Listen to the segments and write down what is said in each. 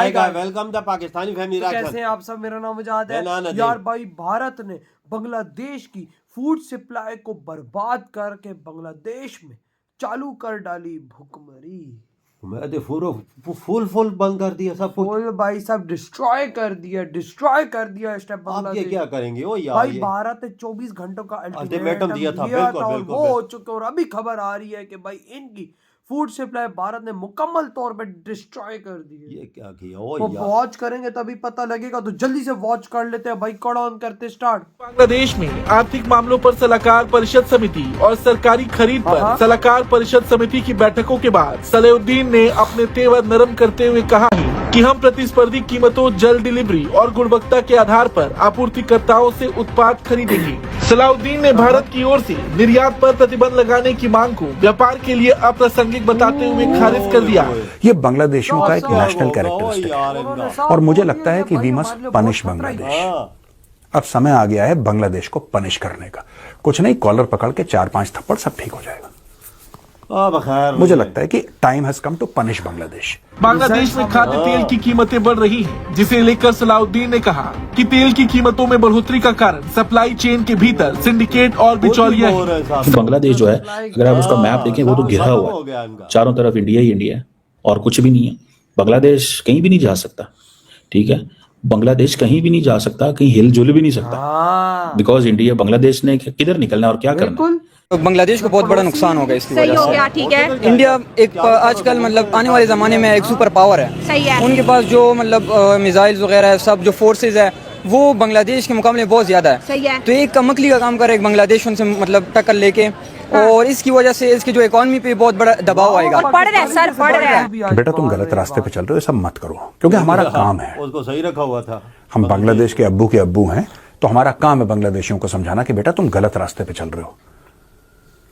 Welcome the Pakistani family. तो कैसे हैं आप सब? मेरा नाम मुजाहिद है। यार भाई, भारत ने बांग्लादेश की फूड सप्लाई को बर्बाद करके बांग्लादेश में चालू कर डाली भुखमरी। मैं फुल बंद कर दिया सब कुछ। फुल भाई सब डिस्ट्रॉय कर दिया इस टाइम बांग्लादेश। क्या करेंगे वो यार? भाई भारत ने 24 घंटों का अल्टीमेटम दिया था, और वो हो चुका। और अभी खबर आ रही है कि भाई इनकी फूड सप्लाई भारत ने मुकम्मल तौर पे डिस्ट्रॉय कर दी है। ये क्या किया वो वॉच करेंगे तभी पता लगेगा, तो जल्दी से वॉच कर लेते हैं भाई। कट ऑन करते स्टार्ट। बांग्लादेश में आर्थिक मामलों पर सलाहकार परिषद समिति और सरकारी खरीद पर सलाहकार परिषद समिति की बैठकों के बाद सलाहुद्दीन ने अपने तेवर नरम करते हुए कहा है कि हम प्रतिस्पर्धी कीमतों, जल्द डिलीवरी और गुणवत्ता के आधार पर आपूर्तिकर्ताओं से उत्पाद खरीदेंगे। सलाहुद्दीन ने भारत की ओर से निर्यात पर प्रतिबंध लगाने की मांग को व्यापार के लिए अप्रासंगिक बताते हुए खारिज कर दिया। ये बांग्लादेशियों का एक नेशनल कैरेक्टरिस्टिक है और मुझे लगता है कि वी मस्ट पनिश बांग्लादेश। अब समय आ गया है बांग्लादेश को पनिश करने का। कुछ नहीं, कॉलर पकड़ के 4-5 थप्पड़, सब ठीक हो जाएगा। मुझे लगता है कि time has come to punish Bangladesh. Bangladesh में खाद्य तेल की कीमतें बढ़ रही हैं, जिसे लेकर सलाहुद्दीन ने कहा कि तेल की कीमतों में बढ़ोतरी का कारण सप्लाई चेन के भीतर सिंडिकेट और बिचौलिया है। बांग्लादेश जो है, अगर आप उसका मैप देखें, वो तो घिरा हुआ है, चारों तरफ इंडिया ही इंडिया है और कुछ भी नहीं है। बांग्लादेश कहीं भी नहीं जा सकता, ठीक है? बांग्लादेश कहीं भी नहीं जा सकता, कहीं हिलजुल भी नहीं सकता, बिकॉज इंडिया, बांग्लादेश ने किधर निकलना और क्या करना। बांग्लादेश को बहुत बड़ा नुकसान होगा इसकी वजह से। ठीक है, इंडिया एक आजकल मतलब आने वाले ज़माने में एक सुपर पावर है। सही है। उनके पास जो मतलब मिसाइल्स वगैरह है, सब जो फोर्सेज है वो बांग्लादेश के मुकाबले बहुत ज़्यादा है। सही है। तो एक कमकली का काम करे बांग्लादेश उनसे मतलब टक्कर लेके, और इसकी वजह से इसकी जो इकोनॉमी पे बहुत बड़ा दबाव आएगा। पढ़ रहे सर, पढ़ रहे। बेटा तुम गलत रास्ते पे चल रहे हो, सब मत करो, क्योंकि हमारा काम है। उसको सही रखा हुआ था। हम बांग्लादेश के अब्बू हैं, तो हमारा काम है बांग्लादेशियों को समझाना कि बेटा तुम गलत रास्ते पे चल रहे हो,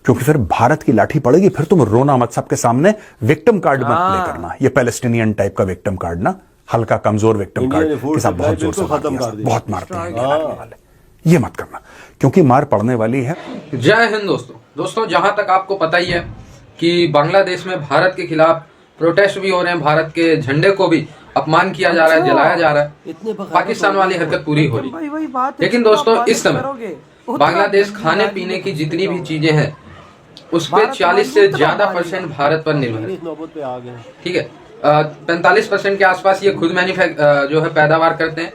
क्योंकि फिर भारत की लाठी पड़ेगी, फिर तुम रोना मत। सबके सामने विक्टिम कार्ड मत प्ले करना, ये पैलेस्टीनियन टाइप का विक्टिम कार्ड ना, हल्का कमजोर विक्टिम कार्ड के साथ बहुत जोर से बहुत मारते हैं, ये मत करना, क्योंकि मार पड़ने वाली है। जय हिंद दोस्तों, जहां तक आपको पता ही है कि बांग्लादेश में भारत के खिलाफ प्रोटेस्ट भी हो रहे हैं, भारत के झंडे को भी अपमान किया जा रहा है, जलाया जा रहा है, पाकिस्तान वाली हरकत पूरी हो रही। लेकिन दोस्तों, इस समय बांग्लादेश खाने पीने की जितनी भी चीजें हैं उस पे 40 से ज्यादा % भारत पर निर्भर है। ठीक है, 45% के आसपास ये खुद जो है पैदावार करते हैं,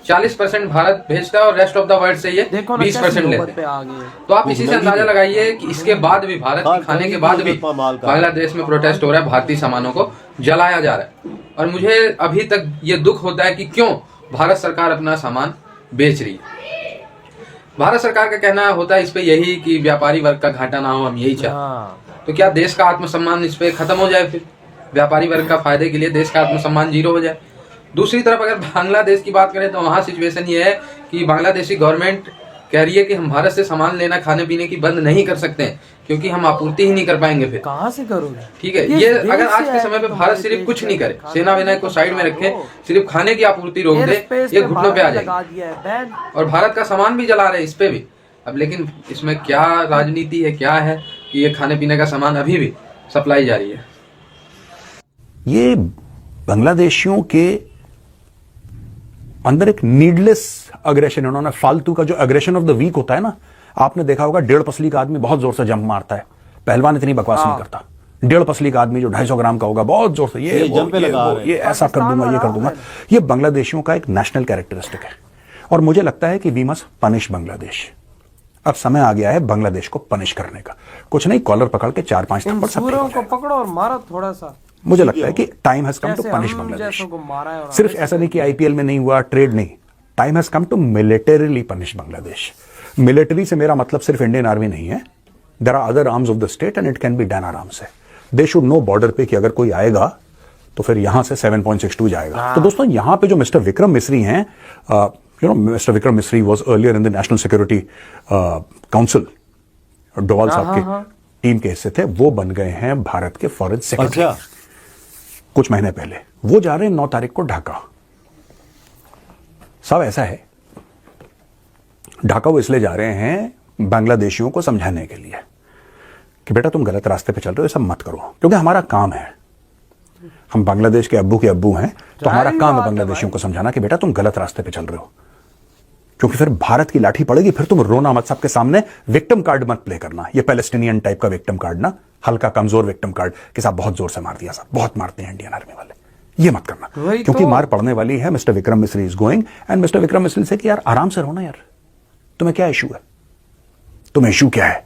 40% भारत भेजता है और रेस्ट ऑफ द वर्ल्ड से ये 20% लेते हैं। तो आप इसी से अंदाजा लगाइए कि इसके बाद भी, भारत के खाने के बाद भी बांग्लादेश में प्रोटेस्ट हो रहा है, भारतीय सामानों को जलाया जा रहा है। और मुझे अभी तक ये दुख होता है कि क्यों भारत सरकार अपना सामान बेच रही है। भारत सरकार का कहना होता है इस पे यही कि व्यापारी वर्ग का घाटा ना हो, हम यही चाहते। तो क्या देश का आत्मसम्मान इस पे खत्म हो जाए? फिर व्यापारी वर्ग का फायदे के लिए देश का आत्मसम्मान 0 हो जाए। दूसरी तरफ अगर बांग्लादेश की बात करें तो वहाँ सिचुएशन ये है कि बांग्लादेशी गवर्नमेंट कह रही है कि हम भारत से सामान लेना खाने पीने की बंद नहीं कर सकते हैं, क्योंकि हम आपूर्ति ही नहीं कर पाएंगे। फिर कहाँ से करोगे? ठीक है, ये अगर आज के समय पे भारत सिर्फ कुछ नहीं करे, सेना वेना को साइड में रखे, सिर्फ खाने की आपूर्ति रोक दे, ये घुटनों पे आ जाएगी। और भारत का सामान भी जला रहे इस पे भी। अब लेकिन इसमें क्या राजनीति है, क्या है कि ये खाने पीने का सामान अभी भी सप्लाई जारी है। ये बांग्लादेशियों के अंदर एक नीडलेस अग्रेशन, उन्होंने फालतू का जो अग्रेशन ऑफ द वीक होता है ना, आपने देखा होगा 1.5 पसली का आदमी बहुत जोर से जंप मारता है, पहलवान इतनी बकवास नहीं करता। 1.5 पसली का आदमी जो 250 ग्राम का होगा बहुत जोर से ये ऐसा कर दूंगा, ये कर दूंगा। ये बांग्लादेशियों का एक नेशनल कैरेक्टरिस्टिक है और मुझे लगता है कि वी मस्ट पनिश बांग्लादेश। अब समय आ गया है बांग्लादेश को पनिश करने का। कुछ नहीं, कॉलर पकड़ के 4-5 थप्पड़, सब को पकड़ो और मारो थोड़ा सा। मुझे लगता है कि time has come to punish Bangladesh. सिर्फ ऐसा नहीं कि आईपीएल में नहीं हुआ, ट्रेड नहीं, time has come to militarily punish Bangladesh. Military से मेरा मतलब सिर्फ इंडियन आर्मी नहीं है, there are other arms of the state and it can be done आराम से। दे शुड नो बॉर्डर पे कि अगर कोई आएगा तो फिर यहां से 7.62 जाएगा। तो दोस्तों, यहां पे जो मिस्टर विक्रम मिस्री हैं, mister Vikram Misri was earlier in the national security council, Doval साहब के टीम के हिस्से थे, वो बन गए हैं भारत के फॉरेन सेक्रेटरी कुछ महीने पहले। वो जा रहे हैं 9 तारीख को ढाका। सब ऐसा है, ढाका वो इसलिए जा रहे हैं बांग्लादेशियों को समझाने के लिए कि बेटा तुम गलत रास्ते पे चल रहे हो, सब मत करो, क्योंकि हमारा काम है। हम बांग्लादेश के अब्बू हैं, तो हमारा जाहिर काम है बात है बांग्लादेशियों भाई। को समझाना कि बेटा तुम गलत रास्ते पे चल रहे हो, क्योंकि फिर भारत की लाठी पड़ेगी, फिर तुम रोना मत, सबके सामने विक्टिम कार्ड मत प्ले करना। ये पैलेस्टीनियन टाइप का विक्टिम कार्ड ना, हल्का कमजोर विक्टिम कार्ड के साथ बहुत जोर से मार दिया, साहब बहुत मारते हैं इंडियन आर्मी वाले, ये मत करना, वही क्योंकि तो। मार पड़ने वाली है। मिस्टर विक्रम मिश्री is going, and mister Vikram मिश्री से कि यार आराम से रहो ना यार, तुम्हें क्या इशू है, तुम्हें इशू क्या है,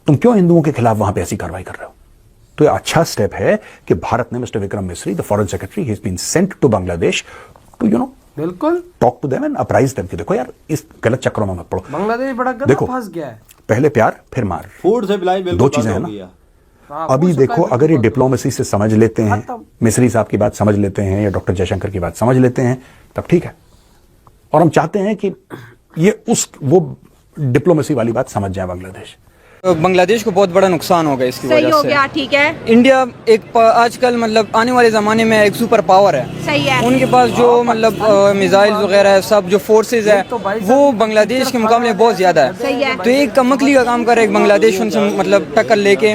तुम क्यों हिंदुओं के खिलाफ वहां पे ऐसी कार्रवाई कर रहे हो। तो ये अच्छा स्टेप है कि भारत ने mister Vikram Misri, the foreign secretary, he has been sent to Bangladesh to बिल्कुल talk to them and apprise them कि देखो यार इस गलत चक्रों में मत पड़ो। बांग्लादेश बड़ा गंदा देखो, फंस गया है। पहले प्यार फिर मार, फूड सप्लाई दो चीजें हैं ना। हाँ, अभी फूड देखो, सप्लाई अगर ये बिल्कुल डिप्लोमेसी से समझ लेते हैं, खत्म। मिश्री साहब की बात समझ लेते हैं या डॉक्टर जयशंकर की बात समझ लेते हैं, तब ठीक है। और हम चाहते हैं कि ये वो डिप्लोमेसी वाली बात समझ जाए बांग्लादेश। बांग्लादेश को बहुत बड़ा नुकसान होगा इसकी सही वजह हो से। गया, ठीक है, इंडिया एक आजकल मतलब आने वाले ज़माने में एक सुपर पावर है। सही है। उनके पास जो मतलब मिसाइल वगैरह है, सब जो फोर्सेज है तो भाई वो साहब बांग्लादेश के मुकाबले बहुत ज़्यादा सही है। है। तो एक कमकली का काम करे एक बांग्लादेश उनसे मतलब टक्कर लेके,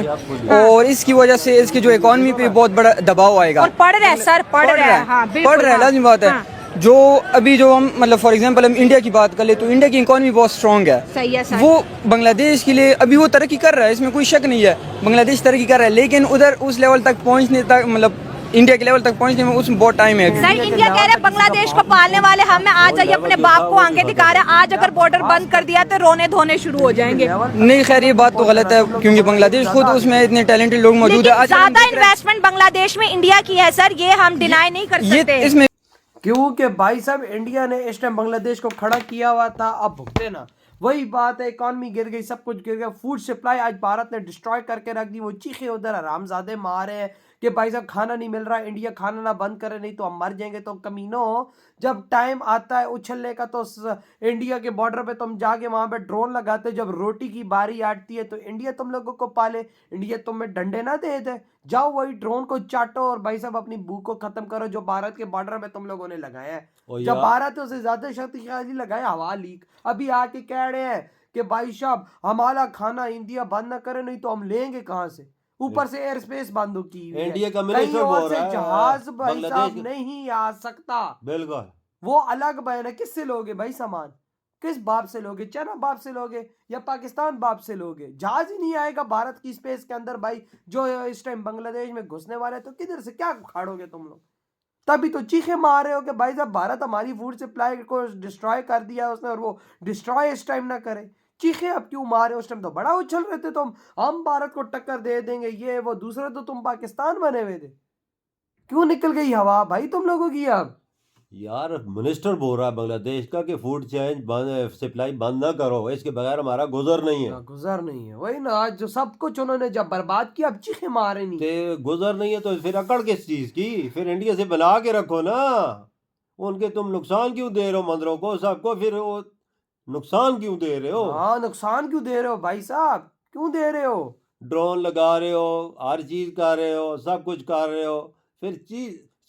और इसकी वजह से इसकी जो इकॉनमी पे बहुत बड़ा दबाव आएगा। और पढ़ रहे हैं सर, पढ़ रहे हैं, हाँ, बिल्कुल, पढ़ रहे हैं, हाँ, लाजमी बात है। हाँ। जो अभी जो हम मतलब फॉर एग्जांपल हम इंडिया की बात कर ले तो इंडिया की इकॉनमी बहुत स्ट्रांग है। सही है सर। वो बांग्लादेश के लिए अभी वो तरक्की कर रहा है, इसमें कोई शक नहीं है, बांग्लादेश तरक्की कर रहा है, लेकिन उधर उस लेवल तक पहुंचने तक मतलब इंडिया के लेवल तक पहुंचने में उसमें बहुत टाइम है। सर, इंडिया कह रहे हैं बांग्लादेश को पालने वाले हम हैं, आज आइए अपने बाप को आंखें दिखा रहे हैं, आज अगर बॉर्डर बंद कर दिया तो रोने धोने शुरू हो जाएंगे। नहीं खैर ये बात तो गलत है, क्योंकि बांग्लादेश खुद उसमें इतने टैलेंटेड लोग मौजूद लेकिन है। आज ज्यादा इन्वेस्टमेंट बांग्लादेश में इंडिया की है सर, ये हम डिनाई नहीं कर ये सकते। इसमें क्योंकि भाई साहब इंडिया ने इस टाइम बांग्लादेश को खड़ा किया हुआ था, अब भुगते ना। वही बात है, इकॉनमी गिर गई, सब कुछ गिर गया, फूड सप्लाई आज भारत ने डिस्ट्रॉय करके रख दी। वो चीखे उधर हरामजादे मार रहे हैं कि भाई साहब खाना नहीं मिल रहा, इंडिया खाना ना बंद करे नहीं तो हम मर जाएंगे। तो कमीनों, जब टाइम आता है उछलने का तो इंडिया के बॉर्डर पे तुम जाके वहां पे ड्रोन लगाते, जब रोटी की बारी आती है तो इंडिया तुम लोगों को पाले, इंडिया तुम्हें डंडे ना दे दे, जाओ वही ड्रोन को चाटो और भाई साहब अपनी भूख को खत्म करो जो भारत के बॉर्डर पे तुम लोगों ने लगाया है। जब भारत उससे ज्यादा शक्तिशाली लगाया, हवा लीक अभी आके कह रहे हैं कि भाई साहब हमारा खाना इंडिया बंद ना करे नहीं तो हम लेंगे कहाँ से, ऊपर से एयर स्पेस बंद की हुई है। इंडिया का कहीं मिनिस्टर और बोल से रहा है जहाज भाई बांग्लादेश साहब नहीं आ सकता। बिल्कुल, वो अलग बयान है। किससे लोगे भाई सामान, किस बाप से लोगे, चाइना बाप से लोगे या पाकिस्तान बाप से लोगे। जहाज ही नहीं आएगा भारत की स्पेस के अंदर भाई, जो इस टाइम बांग्लादेश में घुसने वाले, तो किधर से क्या खाड़ोगे तुम लोग। तभी तो चीखे मार रहे हो कि भाई साहब भारत हमारी फूड सप्लाई को डिस्ट्रॉय कर दिया उसने, और वो डिस्ट्रॉय इस टाइम ना करे। चीखे अब क्यों मारे, उस टाइम तो बड़ा उछल रहे थे तुम, हम भारत को टक्कर दे देंगे ये वो, दूसरे तो तुम पाकिस्तान बने हुए थे। क्यों निकल गई हवा भाई तुम लोगों की अब। यार मिनिस्टर बोल रहा है बांग्लादेश का कि फूड चेन बंद, सप्लाई बंद ना करो, इसके बगैर हमारा गुजर नहीं है। गुजर नहीं है, वही ना, आज जो सब कुछ उन्होंने जब बर्बाद किया अब चीखे मारे नहीं। ते गुजर नहीं है तो फिर अकड़ किस चीज की, फिर इंडिया से बना के रखो ना। उनके तुम नुकसान क्यों दे रहे हो मंदिरों को सबको, फिर वो नुकसान क्यों दे रहे हो। हाँ, नुकसान क्यों दे रहे हो भाई साहब, क्यों दे रहे हो। ड्रोन लगा रहे हो, हर चीज कर रहे हो, सब कुछ कर रहे हो, फिर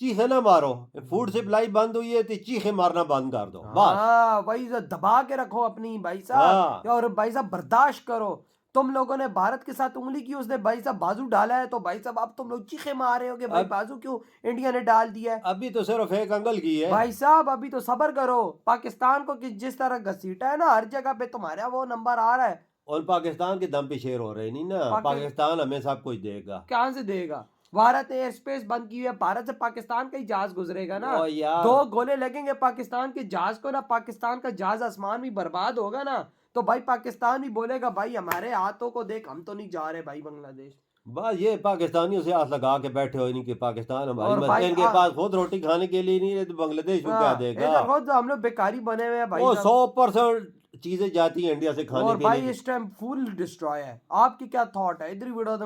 चीखे ना मारो। फूड सप्लाई बंद हुई है तो चीखे मारना बंद कर दो बस। हाँ, वही दबा के रखो अपनी भाई साहब, और भाई साहब बर्दाश्त करो। तुम लोगों ने भारत के साथ उंगली की, उसने भाई साहब बाजू डाला है, तो भाई साहब अब तुम लोग चीखे मार रहे हो कि भाई बाजू क्यों इंडिया ने डाल दिया है। अभी तो सिर्फ एक अंगल की है भाई साहब, अभी तो सब्र करो। पाकिस्तान को जिस तरह घसीटा है ना, हर जगह पे तुम्हारा वो नंबर आ रहा है। और पाकिस्तान के दम पे शेर हो रहे नहीं ना, पाकिस्तान हमें सब कुछ देगा। कहाँ से देगा, भारत ने एयर स्पेस बंद की है, भारत से पाकिस्तान का ही जहाज गुजरेगा ना, यार। 2 गोले लगेंगे पाकिस्तान के जहाज को ना, पाकिस्तान का जहाज आसमान भी बर्बाद होगा ना, तो भाई पाकिस्तान भी बोलेगा भाई हमारे हाथों को देख, हम तो नहीं जा रहे भाई बांग्लादेश। बस ये पाकिस्तानियों से हाथ लगा के बैठे हो, इनके पाकिस्तान हमारी और मत, भाई इनके पास खुद रोटी खाने के लिए नहीं है तो बांग्लादेश को क्या देगा। खुद हम लोग बेकारी बने हुए हैं भाई वो साहब। 100% चीजें जाती है इंडिया से खाने और के भाई लिए। इस टाइम फुल डिस्ट्रॉय है। आपकी क्या थॉट है, इधर वीडियो